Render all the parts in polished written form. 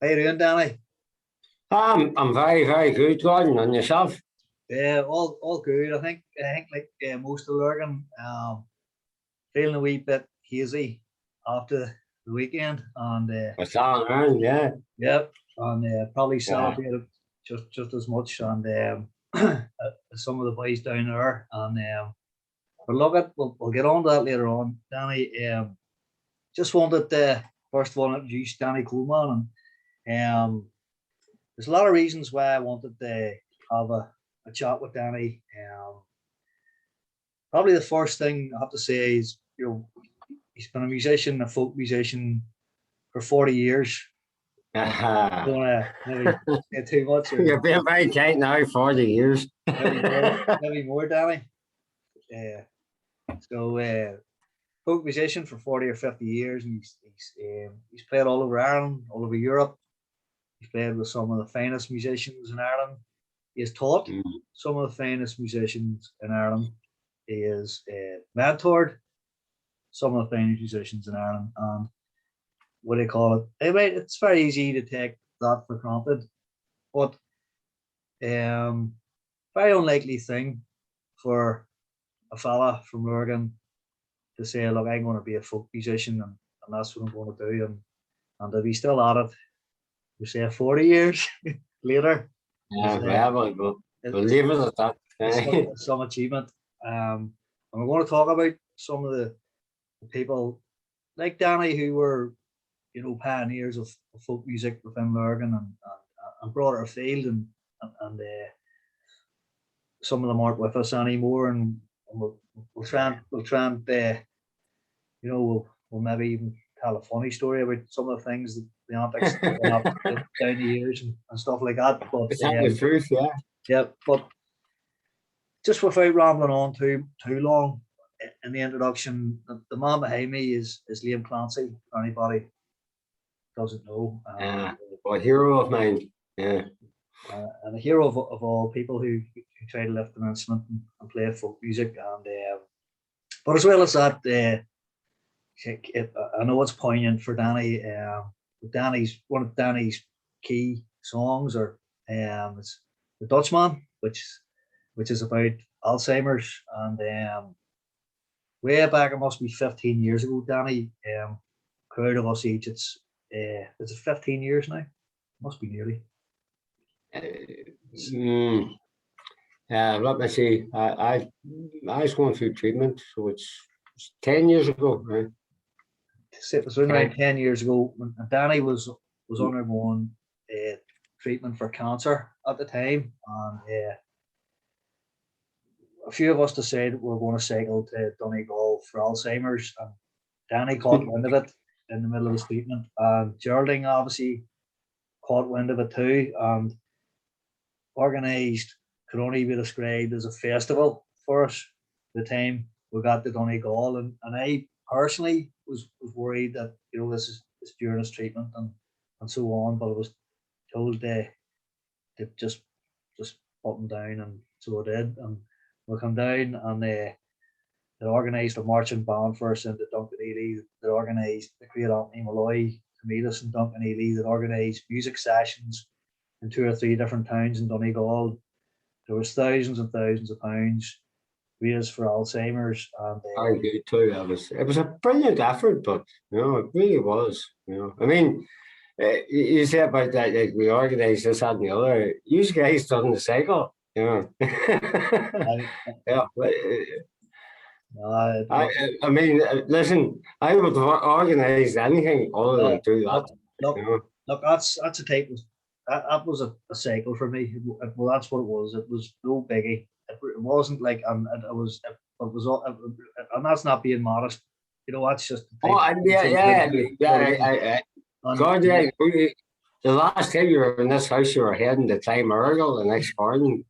How you doing, Danny? I'm very, very good, Gordon. And yourself? Yeah, all good. I think like most of Lurgan, feeling a wee bit hazy after the weekend, and What's on around, yeah. yep, and probably Yeah. celebrated just as much, and some of the boys down there, and but look at we'll get on to that later on, Danny. Just wanted to first of all introduce Denny Coleman, and there's a lot of reasons why I wanted to have a chat with Danny. Probably the first thing I have to say is, he's been a musician, a folk musician for 40 years. Don't want to maybe say too much. You're being very tight now, 40 years. Maybe more, Danny. So, folk musician for 40 or 50 years, and he's played all over Ireland, all over Europe. He's played with some of the finest musicians in Ireland. He has taught some of the finest musicians in Ireland. He has mentored some of the finest musicians in Ireland. And what do you call it? It's very easy to take that for granted, but very unlikely thing for a fella from Lurgan to say, look, I'm going to be a folk musician, and that's what I'm going to do. And if he's still at it, we say 40 years later. Yeah, we'll leave it at that. Some achievement. And we're going to talk about some of the people like Danny who were, pioneers of folk music within Lurgan and broader field, and some of them aren't with us anymore, and we'll try and we'll maybe even tell a funny story about some of the things that the antics that went up down the years and stuff like that. But the truth, yeah. Yeah, but just without rambling on too long in the introduction, the man behind me is Liam Clancy. For anybody doesn't know, a hero of mine, yeah, and a hero of all people who try to lift an instrument and play folk music. And but as well as that, I know it's poignant for Danny. One of Danny's key songs, it's the Dutchman, which is about Alzheimer's, and way back, it must be 15 years ago, Danny. Crowd of us each, is it 15 years now? Must be nearly. Let me see. I was going through treatment, so it's 10 years ago, right? It was around 10 years ago when Danny was undergoing treatment for cancer at the time, and a few of us decided we were going to cycle to Donegal for Alzheimer's, and Danny caught wind of it in the middle of his treatment, and Geraldine obviously caught wind of it too, and organised, could only be described as a festival for us the time we got to Donegal, and I personally was worried that this is during his treatment and so on, but I was told they just button down, and so I did, and we come down, and they organised a marching band for us into Duncanely. They organised the great Anthony Malloy to meet us in Duncanely. They organised music sessions in 2 or 3 different towns in Donegal. There was thousands and thousands of pounds raised for Alzheimer's, and I do too. It was a brilliant effort, but it really was. I mean, you say about that, like, we organised this and the other. You guys done the cycle, yeah. I mean, listen, I would have organised anything other than do that. Look, that's a type of that was a cycle for me. Well, that's what it was. It was no biggie. It wasn't like and that's not being modest. That's just. God, yeah. The last time you were in this house, you were heading to Clymergle the next morning,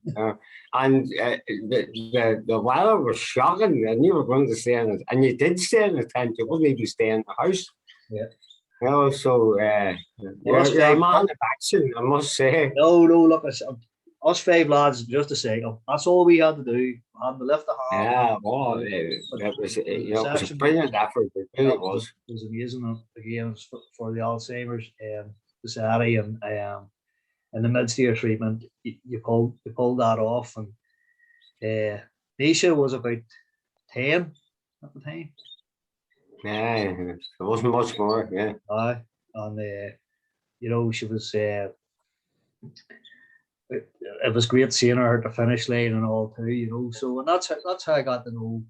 and the weather was shocking, and you were going to stay in it, and you did stay in the tent. You wouldn't even stay in the house. Yeah. So you're a man of action, I must say. No, look, us 5 lads, just a cycle. That's all we had to do. We had to lift the hand. Yeah, well, it was a brilliant effort. It really was. It was amazing. Again, for the Alzheimer's. society, and in the mid-stage treatment, you pulled that off, and Nisha was about 10 at the time. Yeah, it wasn't much more. Yeah. And she was. It was great seeing her at the finish line and all too. So, and that's how I got to know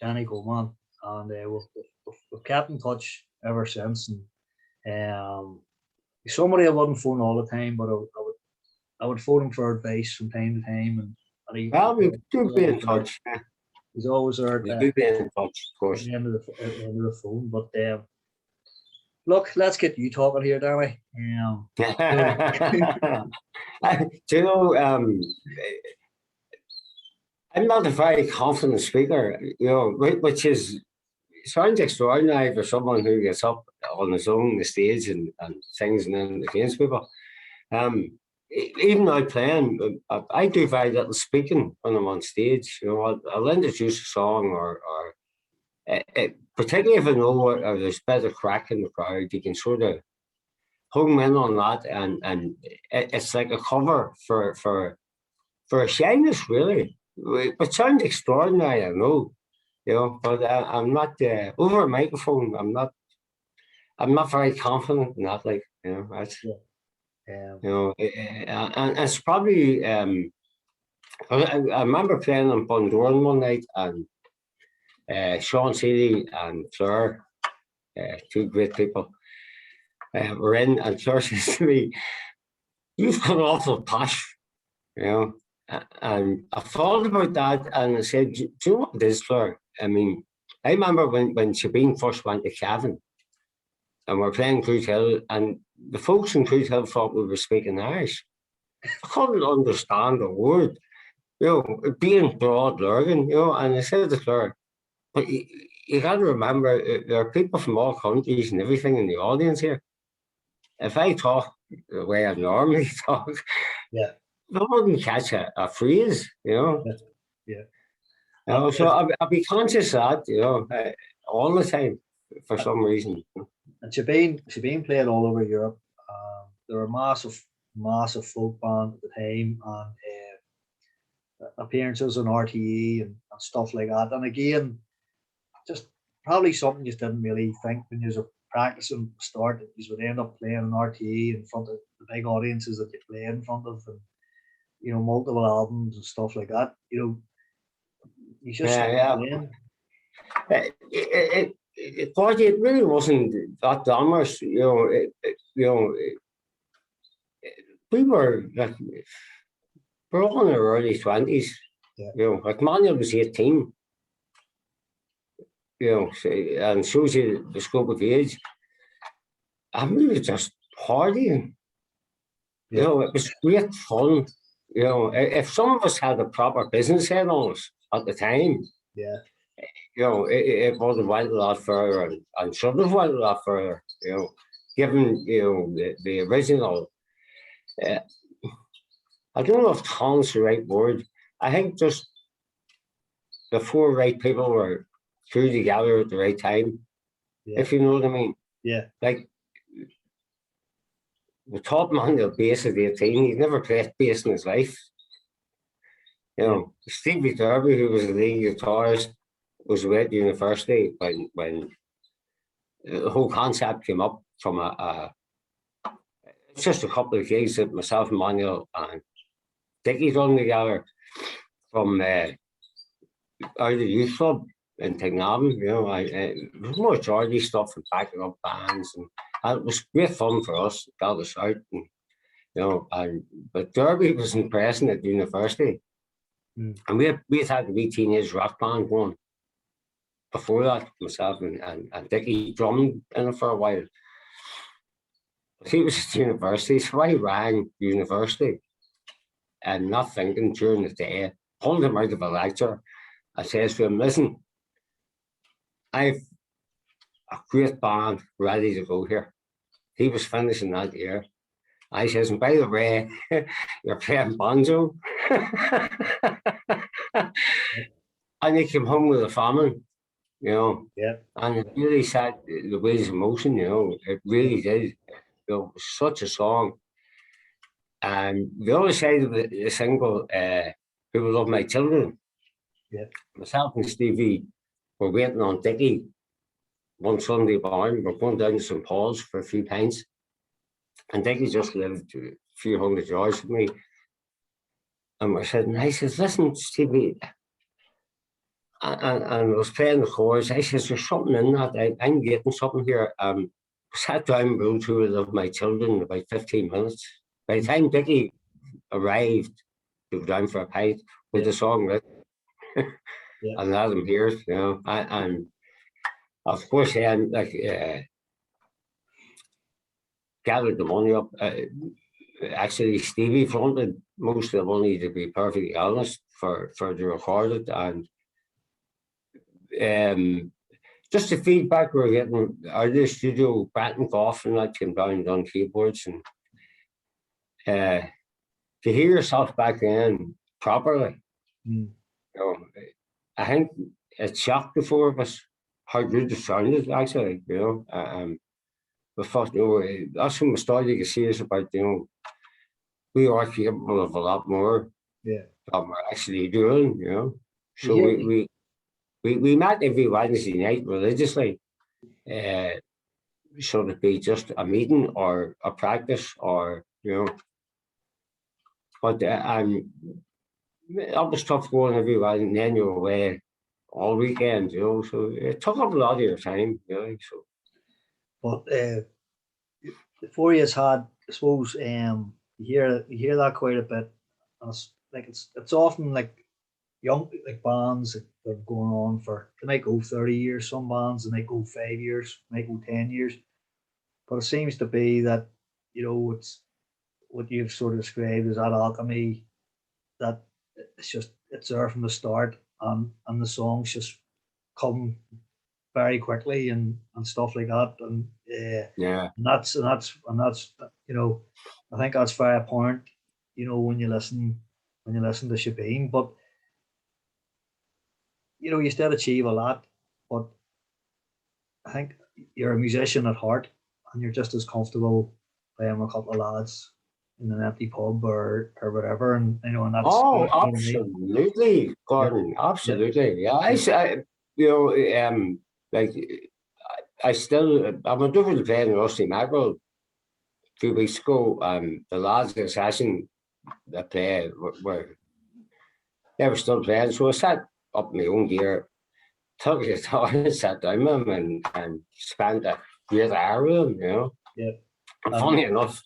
Denny Coleman, and we've kept in touch ever since. And somebody I wouldn't phone all the time, but I would phone him for advice from time to time, and Well, we do be in touch. Yeah. He's always there. We do be in touch, of course. At the end of the phone, but look, let's get you talking here, Danny. Do you know, I'm not a very confident speaker, which sounds extraordinary for someone who gets up on his own on the stage and sings and then against people. Even though I'm playing, I do very little speaking when I'm on stage. I'll introduce a song or particularly if I know there's better crack in the crowd, you can sort of home in on that, and it's like a cover for a shyness, really. But sounds extraordinary, I know, but I'm not over a microphone. I'm not very confident in that, that's. And it's probably I remember playing in Bundoran one night, and Sean Seeley and Fleur, two great people, were in, and Fleur says to me, "You've got an awful posh," and I thought about that, and I said, "Do you know what it is, Fleur? I mean, I remember when Sabine first went to Cavan, and we're playing Cruz Hill, and the folks in Cruz Hill thought we were speaking Irish. I couldn't understand a word, being broad Lurgan, and I said to Claire, but you got to remember, there are people from all countries and everything in the audience here. If I talk the way I normally talk, they wouldn't catch a phrase, Yeah. So I'll be conscious of that, all the time for some reason. And Sabine played all over Europe. There were massive folk band at the time, and appearances on RTE and stuff like that. And again, just probably something you didn't really think when you were practicing start that you would end up playing on RTE in front of the big audiences that you play in front of, and multiple albums and stuff like that. You just playing. It really wasn't that glamorous, we we're all in our early 20s, like Manuel was 18, and shows you the scope of age. And we were just partying, it was great fun, if some of us had a proper business head on us at the time, it would have went a lot further and should have went a lot further, given, the original, I don't know if talent's the right word. I think just the four right people were threw together at the right time, if you know what I mean. Yeah. Like, the top man the bass at 18, he'd never played bass in his life. Stevie Derby, who was the lead guitarist, was away at university when the whole concept came up from it's just a couple of gigs that myself, Manuel, and Dickie done together from out of the youth club in Tignavan. It was more Geordie stuff and backing up bands, and it was great fun for us. Got us out, but Derby was impressing at university, and we had the wee teenage rock band going. Before that, myself and Dickie drummed in it for a while. He was at university, so I rang university, and not thinking during the day, pulled him out of a lecture. I says to him, "Listen, I've a great band ready to go here." He was finishing that year. I says, "And by the way, you're playing banjo." And he came home with a famine, and it really set the wheels in motion, it really did. it was such a song. And the other side of the single, Who Will Love My Children, myself and Stevie were waiting on Dickie one Sunday morning. We're going down to St. Paul's for a few pints. And Dickie just lived a few hundred yards from me. And we're sitting, I says, listen, Stevie, and I was playing the chorus. I says, there's something in that. I'm getting something here. Sat down and wrote Who Will Love My Children in about 15 minutes. By the time Dickie arrived to go down for a pint with the song written, and let him hear it, and of course then gathered the money up. Actually, Stevie fronted most of the money, to be perfectly honest, for the recorded, and just the feedback we're getting out of the studio. Bratton Goff and that came down and done keyboards, and to hear yourself back then properly, I think it shocked the four of us how good it sounded. Actually, we thought, that's when we started to see us about, we are capable of a lot more than we're actually doing, So we met every Wednesday night religiously. Should it be just a meeting or a practice, or but that was tough going every Wednesday, and then you're away all weekend, so it took up a lot of your time, so. But the 4 years had, I suppose, you hear that quite a bit. And it's often like young bands that are going on for, they might go 30 years, some bands, they might go 5 years, might go 10 years. But it seems to be that, it's what you've sort of described as that alchemy, that it's there from the start, and the songs just come very quickly and stuff like that. And and that's I think that's very apparent, when you listen to Shabine. But you still achieve a lot, but I think you're a musician at heart, and you're just as comfortable playing with a couple of lads in an empty pub or whatever, and and that's absolutely, Gordon, absolutely, like I went over to play in Rusty Mackerel a few weeks ago. The lads in the session that play they were still playing, so I sat up in my own gear, took a guitar and sat down with him and spent a great hour with him, And funny enough,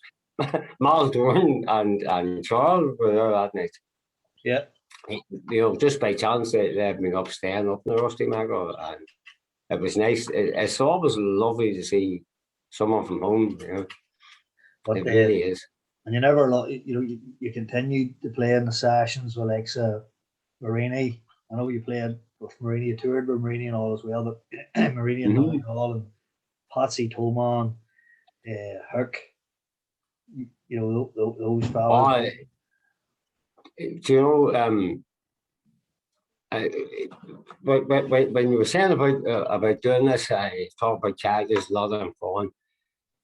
Mal Dorn and Charles were there that night. Just by chance they had me staying up in the Rusty Mackerel, and it was nice. It's always lovely to see someone from home, But it really is. And you never, you continued to play in the sessions with Marini. I know you played with Marini, you toured with Marini and all as well, but Marini and Donegal and Patsy Tolman, Hook, those fellas. When you were saying about doing this, I thought about characters, a lot of them fun.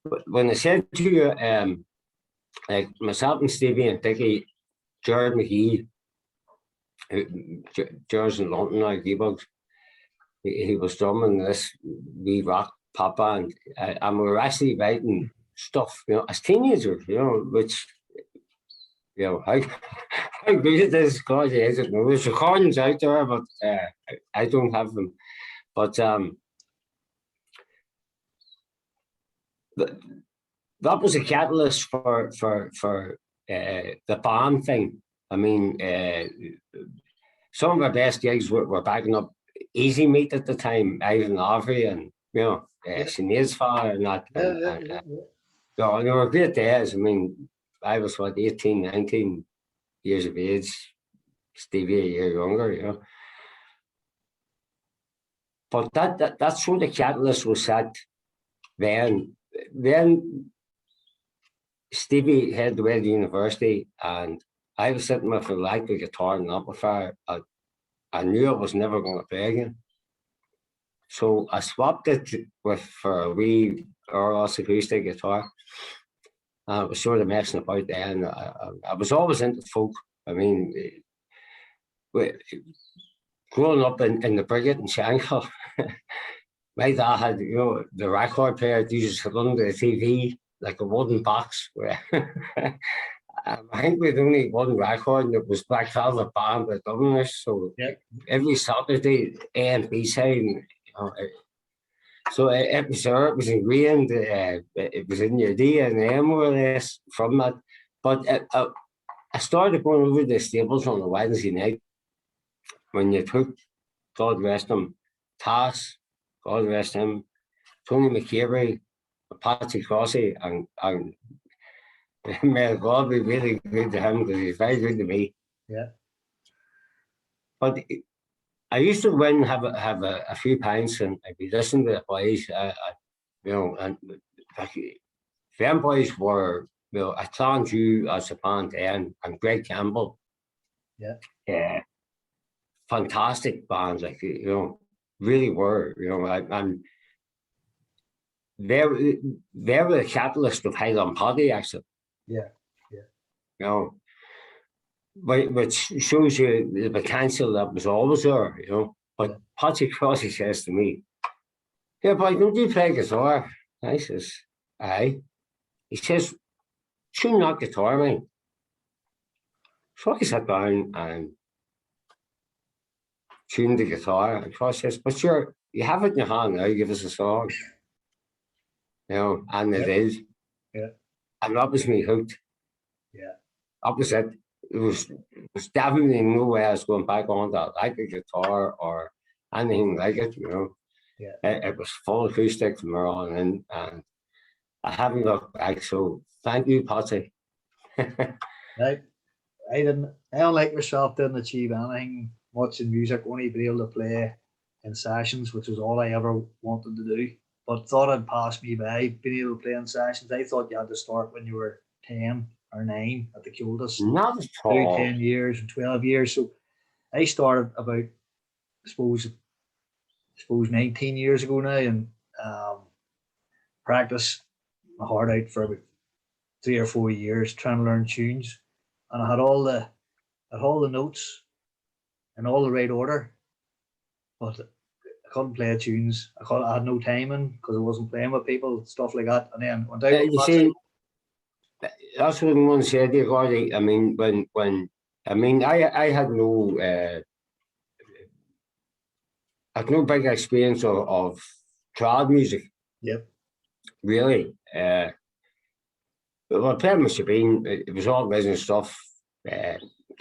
But when I said to you, like myself and Stevie and Dickie, Jared McGee, Jared's in London now, keyboards, he was drumming this wee rock pop band, and we were actually writing stuff, as teenagers, which, how good it is, God, I don't know. There's recordings out there, but I don't have them. But that was a catalyst for the band thing. I mean, some of our best gigs were backing up Easy Meat at the time, Ivan Lavery and Sinead's father and that. And they were great days. I mean, I was 18, 19 years of age, Stevie a year younger, But that's where the catalyst was set. Then Stevie headed away to university, and I was sitting with an electric guitar and amplifier. I knew I was never going to play again. So I swapped it for a wee RS acoustic guitar. I was sort of messing about then. I was always into folk. I mean, growing up in the Brigade in Shankill, my dad had, the record player that used to run the TV like a wooden box. Where I think we had only one record, and it was Black Velvet Band with Dubliners. So every Saturday, A and B side, so it was there. It was ingrained. It was in your DNA more or less from that. But I started going over the stables on a Wednesday night when you took, God rest him, Tass, God rest him, Tony McCabe, Patsy Crossy, and may God be really good to him because he's very good to me. Yeah. But I used to win, have a few pints, and I'd be listening to the boys, and them boys were, I found you as a band then, and Greg Campbell. Yeah. Fantastic bands, really were, and they were the catalyst of Highland Paddy, actually. Yeah. Which shows you the potential that was always there, But Patsy Crossy says to me, "Yeah, boy, don't you play guitar?" I says, "Aye." He says, "Tune that guitar, man." So I sat down and tuned the guitar, and Cross says, "But sure, you have it in your hand now, give us a song." And it is. Yeah. And that was me hooked. Yeah. That was it. There was definitely no way I was going back on that, like a guitar or anything like it, Yeah. It was full acoustic from there on in, and I haven't looked back. So thank you, Patsy. Right. I don't like myself, didn't achieve anything much in music, only be able to play in sessions, which was all I ever wanted to do. But thought it'd pass me by being able to play in sessions. I thought you had to start when you were 10 or 9 at the coldest. Not at Do all. 10 years and 12 years. So I started about, I suppose 19 years ago now, and practice my heart out for about 3 or 4 years trying to learn tunes. And I had all the notes in all the right order, but I couldn't play tunes. I had no timing because I wasn't playing with people, stuff like that. And then went out. You see, that's what one said, Gordy. I mean, I had no big experience of crowd music. Yep. Really. But what playing must have been, it was all business stuff.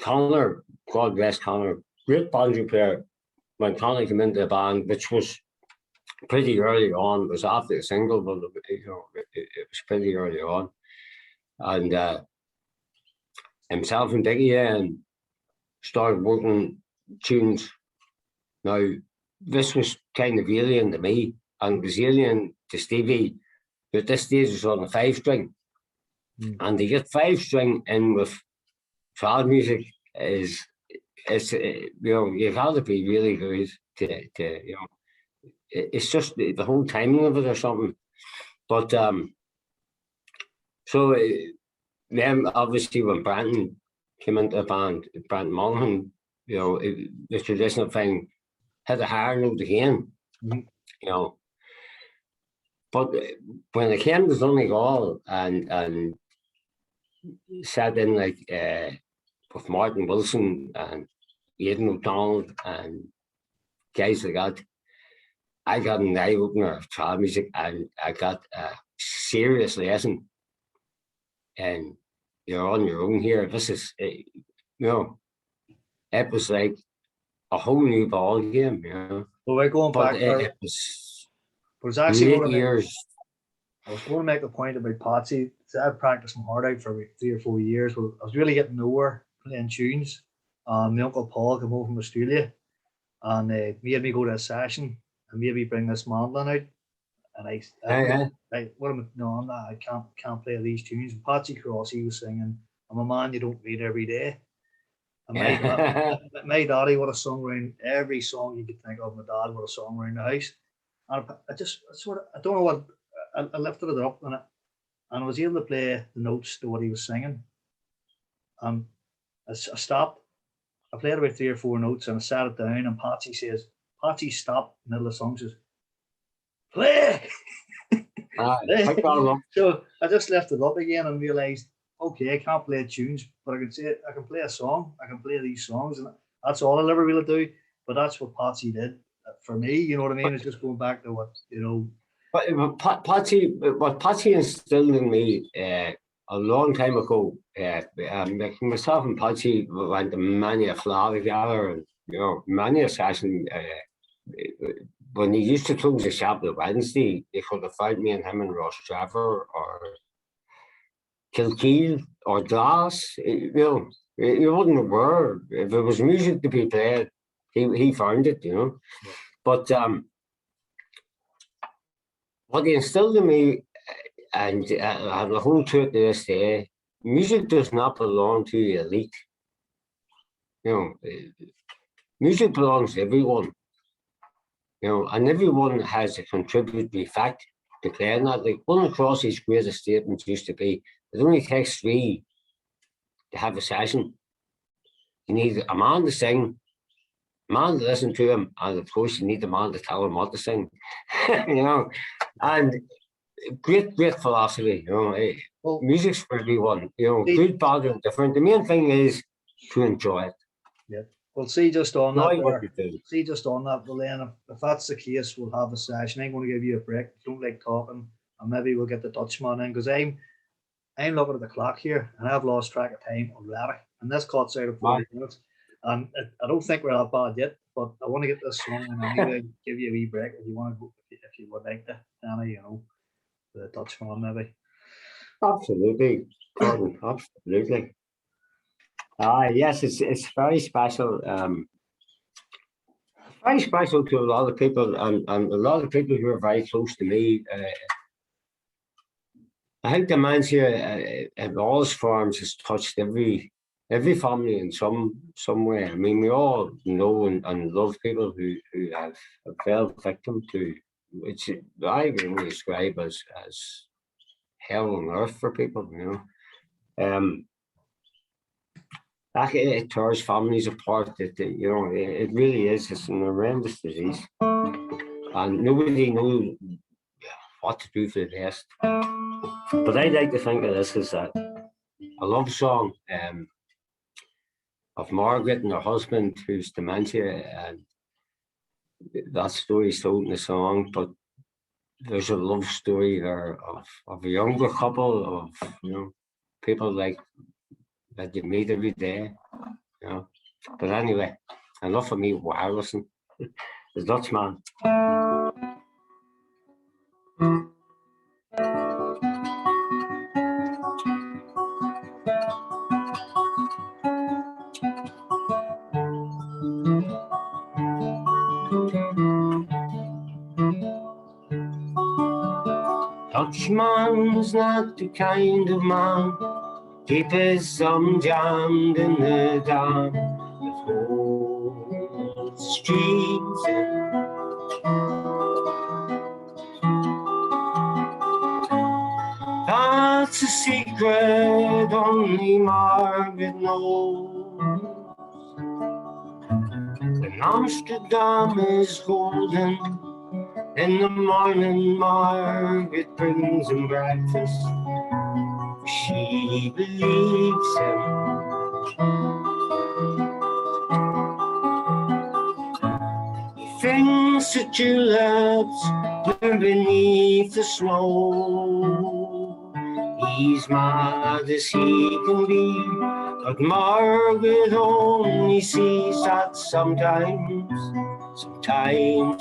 Connor, God rest Connor, great banjo player. When Connor came into the band, which was pretty early on, it was after the single, but it was pretty early on. And himself and Dickie started working tunes. Now, this was kind of alien to me, and it was alien to Stevie, but this stage was on a 5-string. And to get 5-string in with crowd music you've got to be really good to it's just the whole timing of it or something. But so then obviously when Branton came into the band, Branton Monaghan, the traditional thing, had a higher note again, But when it came to Donegal and sat in with Martin Wilson and Aidan O'Donnell and guys like that, I got an eye opener of trad music, and I got a serious lesson. And you're on your own here. This is, it was like a whole new ball game. Well, we're going back there. It was actually years. I was going to make a point about Patsy. So I've practiced my heart out for about 3 or 4 years. Well, I was really getting nowhere playing tunes. My uncle Paul came home from Australia and made me go to a session and maybe bring this mandolin out. And I can't play these tunes. And Patsy Crossy was singing, "I'm a man you don't meet every day." And my daddy would have sung around every song you could think of. My dad would have sung around the house. And I don't know what, I lifted it up and and I was able to play the notes to what he was singing. And I stopped. I played about 3 or 4 notes, and I sat it down. And Patsy stopped in the middle of the song. Says, "Play." So I just left it up again and realised, okay, I can't play tunes, but I can play a song. I can play these songs, and that's all I'll ever really do. But that's what Patsy did for me. You know what I mean? It's just going back to what you know. But Patsy instilled in me a long time ago. Myself and Patsy went to many a flat together, and many a session. When he used to close the shop on Wednesday, they could have found me and him in Ross Trevor or Kilkeel or Glass. You wouldn't have where if there was music to be played, he found it. But what he instilled in me, and the whole truth to this day, music does not belong to the elite. Music belongs to everyone. And everyone has a contributory fact to playing that. Like one of Crosby's greatest statements used to be, it only takes 3 to have a session. You need a man to sing, a man to listen to him, and of course you need a man to tell him what to sing. And great philosophy. Well, music's for everyone. Good, bad, and different. The main thing is to enjoy it. Yeah. Well, just on that, well then, if that's the case, we'll have a session. I'm going to give you a break. If you don't like talking, and maybe we'll get the Dutchman in, because I'm looking at the clock here, and I've lost track of time already. And this cuts out of 40 minutes. And I don't think we're that bad yet, but I want to get this song and anyway, give you a wee break if you want to go, if you would like to, Danny, the Dutchman maybe. Absolutely, Gordon, absolutely. Yes, it's very special. Very special to a lot of people, and a lot of people who are very close to me. I think dementia in all its forms has touched every family in some way. I mean, we all know and love people who have fell victim to, which I really describe as hell on earth for people. It tears families apart. It really is. It's an horrendous disease, and nobody knows what to do for the best. But I like to think of this as a love song of Margaret and her husband who's dementia, and that story is told in the song. But there's a love story there of a younger couple, of people like that you meet every day. But anyway, enough of me wirelessing. The Dutchman. Dutchman's not the kind of man keep his thumb jammed in the dam that holds the streets in. That's a secret only Margaret knows. When Amsterdam is golden, in the morning Margaret brings him breakfast. She believes him. He thinks the tulips bloom beneath the snow. He's mad as he can be, but Margaret only sees that sometimes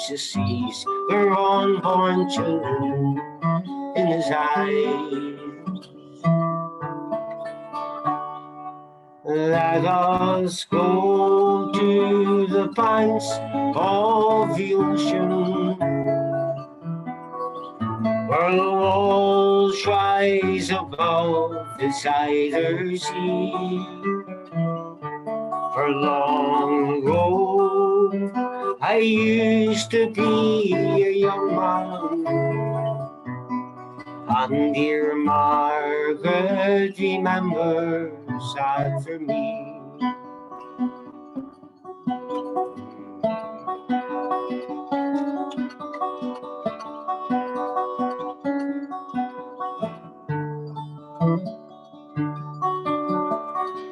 she sees her unborn children in his eyes. Let us go to the banks of the ocean, where the walls rise above the cider sea. For long ago, I used to be a young man. And dear Margaret remembers sad for me.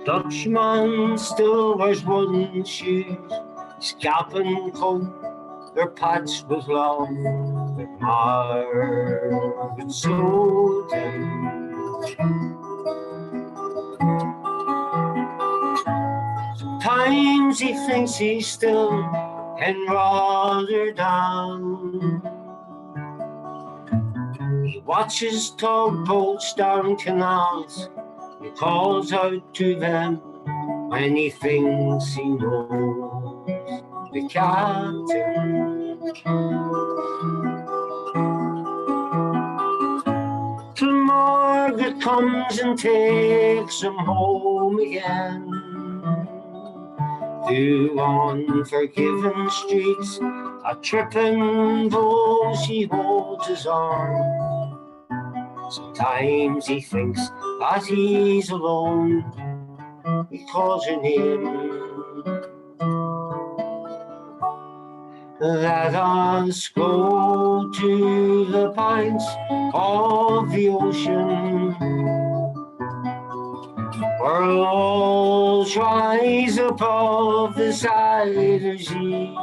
Dutchman still wears wooden shoes, scalp and coat, they're patched with love, but Margaret sold him. Sometimes he thinks he's still in Rotterdam. He watches tugboats down canals, he calls out to them when he thinks he knows the captain. Till Margaret comes and takes him home again, through unforgiven streets, a tripping though she holds his arm. Sometimes he thinks that he's alone, he calls her name. Let us go to the pints of the ocean, where walls rise above the Zuyder Zee.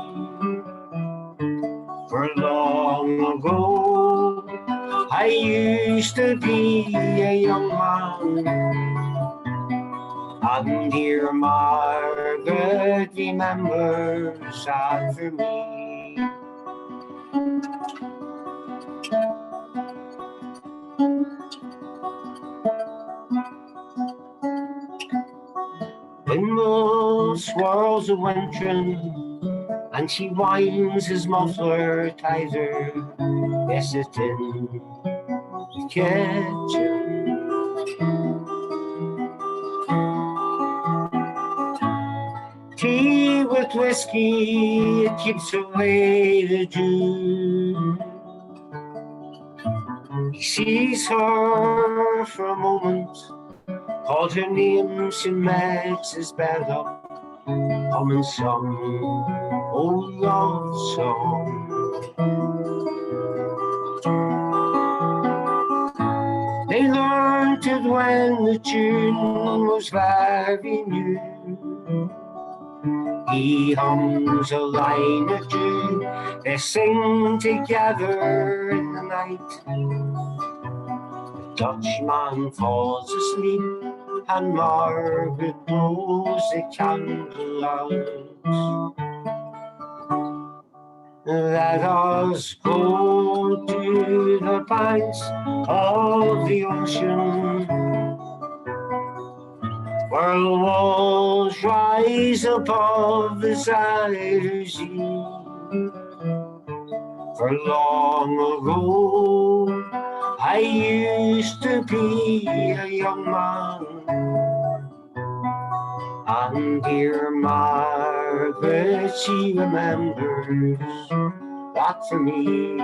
For long ago I used to be a young man, and dear Margaret remembers that for me. Windmill swirls a wintrin, and she winds his muffler tighter. Yes, it's in the kitchen. Tea with whiskey, it keeps away the dew. He sees her for a moment, called her name, she makes his bed up, humming some old love song. They learned it when the tune was very new. He hums a line or two, they sing together in the night. The Dutchman falls asleep and Margaret blows the candle out. Let us go to the banks of the ocean, where the walls rise above the Zuyder Zee. For long ago I used to be a young man, and dear Margaret, she remembers that for me.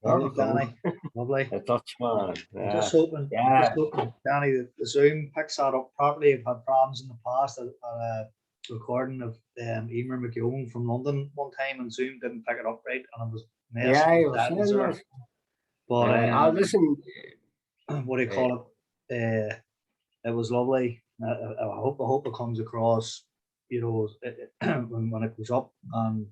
Perfect, Danny. Lovely. A Dutchman. Just hoping, Danny, that the Zoom picks that up properly. I've had problems in the past at a recording of Emer McGowan from London one time, and Zoom didn't pick it up right, and it was messing with that. But listen, what do you call it? It was lovely. I hope it comes across. You know, when it goes up, and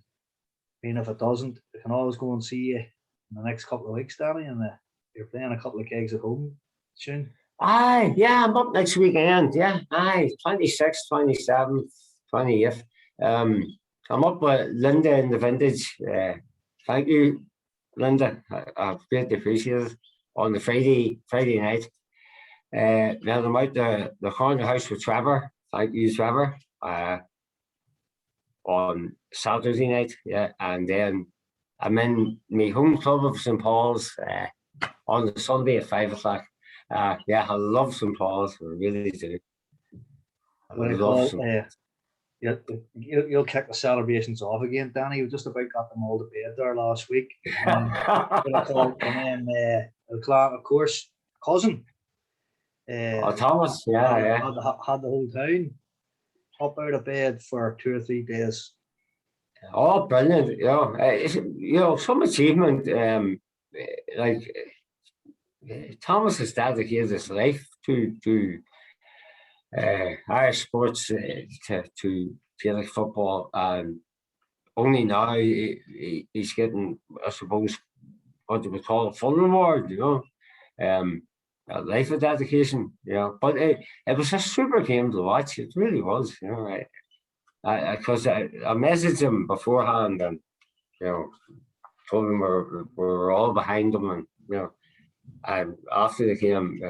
if it doesn't, I can always go and see you in the next couple of weeks, Danny, and you're playing a couple of gigs at home soon. Aye, yeah, I'm up next weekend. Yeah, aye, 26th, 27th, 28th. I'm up with Linda in the Vintage. Thank you, Linda. I've greatly appreciated it. On the Friday night. Then I'm out the corner house with Trevor. Thank you, Trevor. On Saturday night, yeah, and then I'm in my home club of St. Paul's on the Sunday at 5 o'clock. Yeah, I love St. Paul's, I really do. What do you call you'll kick the celebrations off again, Danny. We just about got them all to bed there last week. And then of course, cousin. Thomas, yeah. Had the whole town up out of bed for 2 or 3 days. Oh, brilliant! Some achievement. Like Thomas has dedicated his life to Irish sports, to Gaelic football, and only now he's getting, I suppose, what you would call a full reward. A life of dedication. But it was a super game to watch. It really was. Because I messaged him beforehand, and told him we're all behind him, and after the game,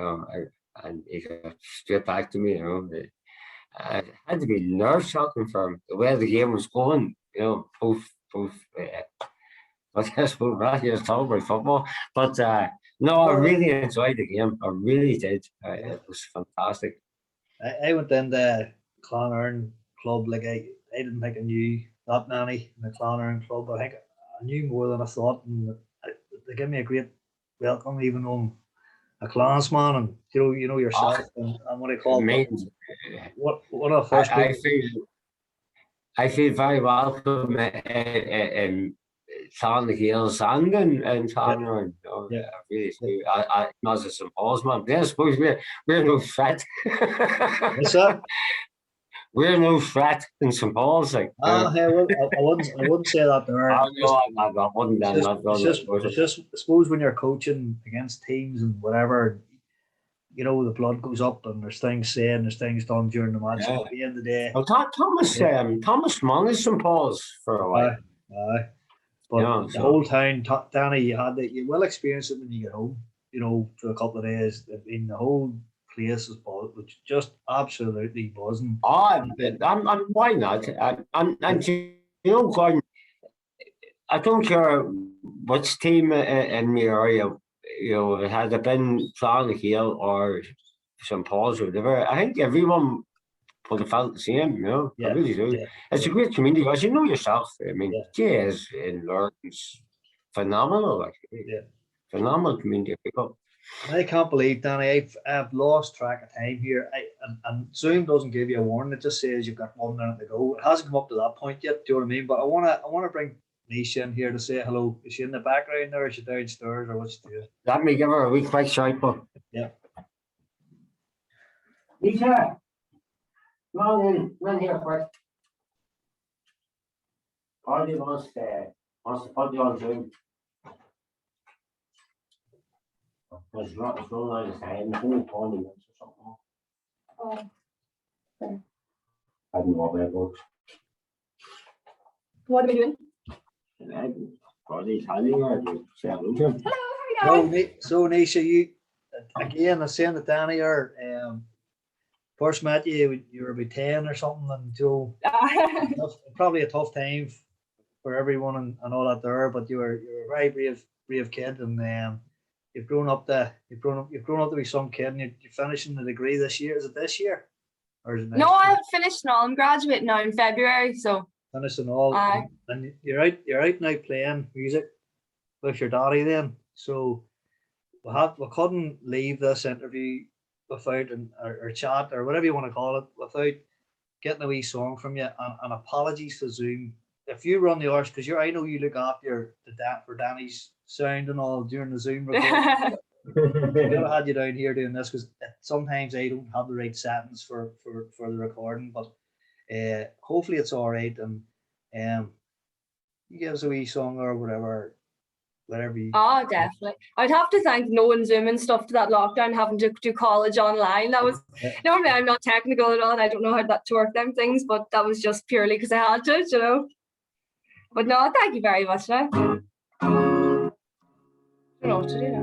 and he got straight back to me. It had to be nerve shocking for him the way the game was going. Both. But I suppose we're not here to talk about football, but no, I really enjoyed the game. I really did. It was fantastic. I went in the Clonard club, like I didn't think I knew that many in the Clonard club. I think I knew more than I thought, and they gave me a great welcome, even though I'm a clansman, and you know yourself, and what do you call it? What a first. I feel very welcome in Clonard Hills and in Clonard. I really do. I as a St. Paul's man. I suppose we're no threat. What's that? We're no threat in St. Paul's. Like, I wouldn't say that there. I wouldn't. It's just, I suppose, when you're coaching against teams and whatever, the blood goes up, and there's things said, and there's things done during the match. At the end of the day, well, Thomas managed St. Paul's for a while. But the whole town, Danny, you will experience it when you get home. For a couple of days. I mean, the whole place was just absolutely buzzing. And why not? And Gordon, I don't care which team in the area, had it been Clonard Hill or St. Paul's or whatever, I think everyone would have felt the same, I really do. Yeah. It's a great community, as you know yourself. I mean, Jazz in Lurton's phenomenal, phenomenal community of people. I can't believe, Danny, I've lost track of time here. And Zoom doesn't give you a warning; it just says you've got 1 minute to go. It hasn't come up to that point yet. Do you know what I mean? But I wanna bring Nisha in here to say hello. Is she in the background there? Is she downstairs, or what's she doing? Let me give her a wee quick shout. Yeah. Nisha, come on in here quick. Hardy wants to put you on Zoom. It's not out of time. It's only 20 minutes or something. Oh. Okay. I don't know how that works. What are we doing? Hardy's hiding her to say hello to him. Hello, how are we going? So Nisha, you again, I was saying to Danny here, first met you were about 10 or something, and probably a tough time for everyone and all that there, but you were a very brave kid, and you've grown up to be some kid, and you're finishing the degree this year. Is it this year? Or is it next No, year? I haven't finished now. I'm graduating now in February, so Finishing all, and you're out now playing music with your daddy then. So we couldn't leave this interview without or chat or whatever you want to call it, without getting a wee song from you, and apologies to Zoom if you run the arse, because I know you look after for Danny's sound and all during the Zoom recording. We never had you down here doing this because sometimes I don't have the right settings for the recording, but hopefully it's all right, and you give us a wee song or whatever you. Oh, definitely. I'd have to thank no one Zoom and stuff to that lockdown, having to do college online. That was normally I'm not technical at all, and I don't know how to work them things, but that was just purely because I had to, But no, thank you very much. Now. I don't know what to do now.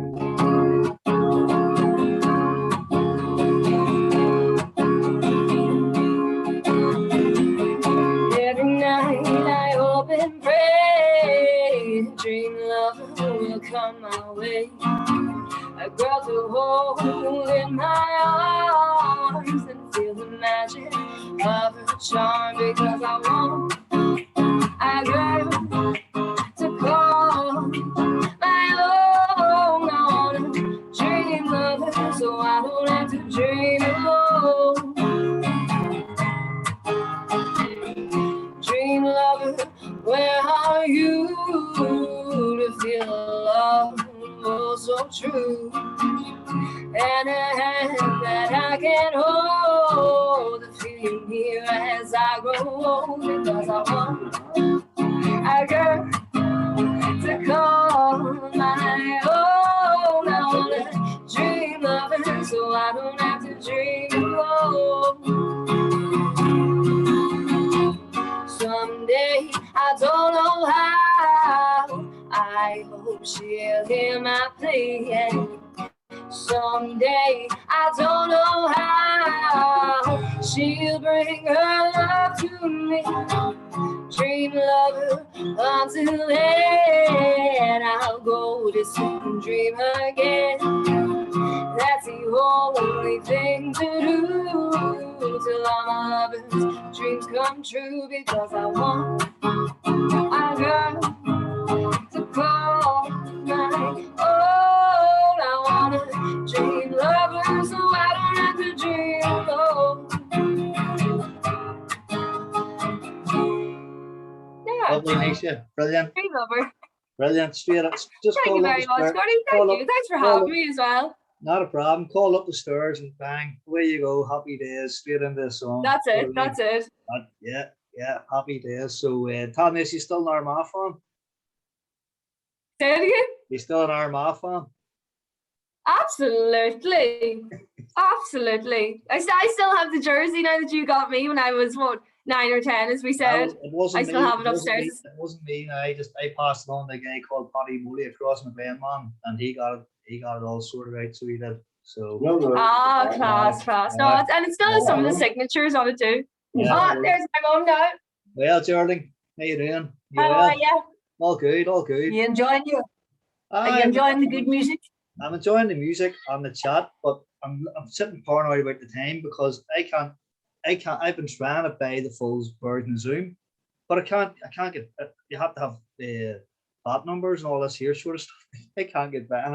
Every night I hope and pray, dream love will come my way. A girl to hold in my arms and feel the magic of her charm because I want a girl to call my own. I wanna dream of her so I don't have to dream alone. Dream lover, where are you to feel love oh so true? And a hand that I can hold, the feeling here as I grow old, because I want a girl to call my own. I wanna dream of her so I don't have to dream alone. Someday, I don't know how, I hope she'll hear my plea. And someday, I don't know how, she'll bring her love to me. Dream lover, until then I'll go to sleep and dream again. That's the only thing to do till all my lovers' dreams come true, because I want a girl to call my own. I want a dream lover so I don't have to dream alone. Yeah, Lovely, Nisha. Brilliant. dream lover. Brilliant. Straight up. Just Thank call you up very the much, stairs. Gordy. Call Thank you. up- Thanks for call having up- me as well. Not a problem. Call up the stairs and bang, away you go. Happy days. Straight into the song. That's You know it. what I mean? That's it. Yeah, happy days. So, tell me, is you still an Armagh fan? Say it again. You still an Armagh fan? Absolutely. Absolutely. I still have the jersey now that you got me when I was, what, 9 or 10, as we said. It wasn't I still me. have it It wasn't upstairs. me. It wasn't me. No, I passed it on to a guy called Paddy Mooley across McLean, man, and he got it all sorted out. So he did. So Ah, class. No, it's still has some of the signatures on it too. yeah. Oh, there's my mum now. Well, Geraldine, how you doing? You How well? are you? All good, all good. You enjoying Are you I'm enjoying the good music? I'm enjoying the music and the chat, but I'm sitting paranoid about the time because I can't. I've been trying to buy the full version of Zoom, but I can't get. You have to have the bot numbers and all this here sort of stuff. I can't get back.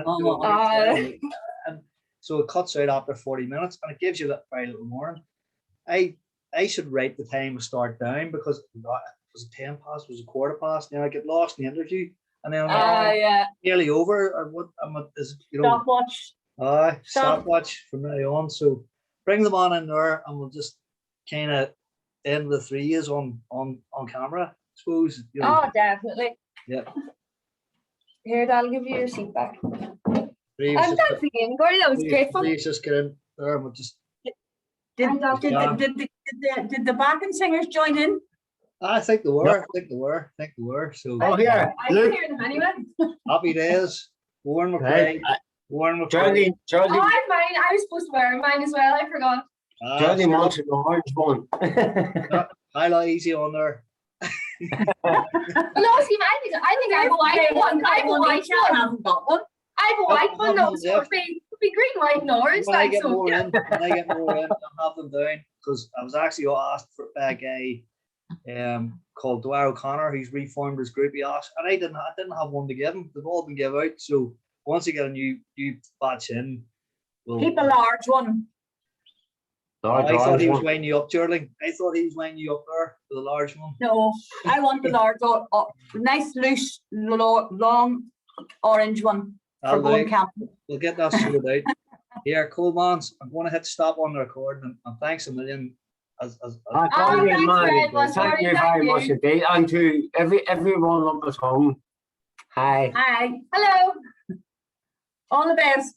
And so it cuts out after 40 minutes, and it gives you that very little warning. I should write the time to start down because it was 10 past, it was a quarter past. Now I get lost in the interview, and then I'm like, Yeah. nearly over. Or what? Stopwatch. Stopwatch from now on. So bring them on in there, and we'll just kind of end the 3 years on camera. I suppose. Oh, definitely. Yeah. Here, I'll give you your seat back. Three And thanks again, Gordy. That was great fun. Please just get in there, and we'll just. Did Yeah. the backing singers join in? I think they were. I think they were. So Oh, here, I can look, hear them anyway. happy days. Warren right, McCrae. Warren McCrae. Charlie, Oh, I have mine. I was supposed to wear mine as well. I forgot. Charlie wants an orange one. I like easy on there. No, Steve, I think I have a white one. I have a white one. haven't got one. I have a white one. No, so it'd be green, white, and orange. When I Like, get so, more yeah. in, I'll have them down because I was actually asked for a guy called Dwyer O'Connor, who's reformed his group. He asked, and I didn't have one to give him. They've all been given out. So once you get a new batch in, we'll Keep a large one. I thought he was weighing you up, Geraldine. I thought he was weighing you up there for the large one. No, I want the large, nice, loose, long orange one for That'll going do. camping. We'll get that sorted out. Here, Colemans, I'm going to hit stop on the recording, and thanks a million. thanks very much, Thank Gordy, you thank very you. much indeed. And to everyone of us home, hi. Hi, Hello. all the best.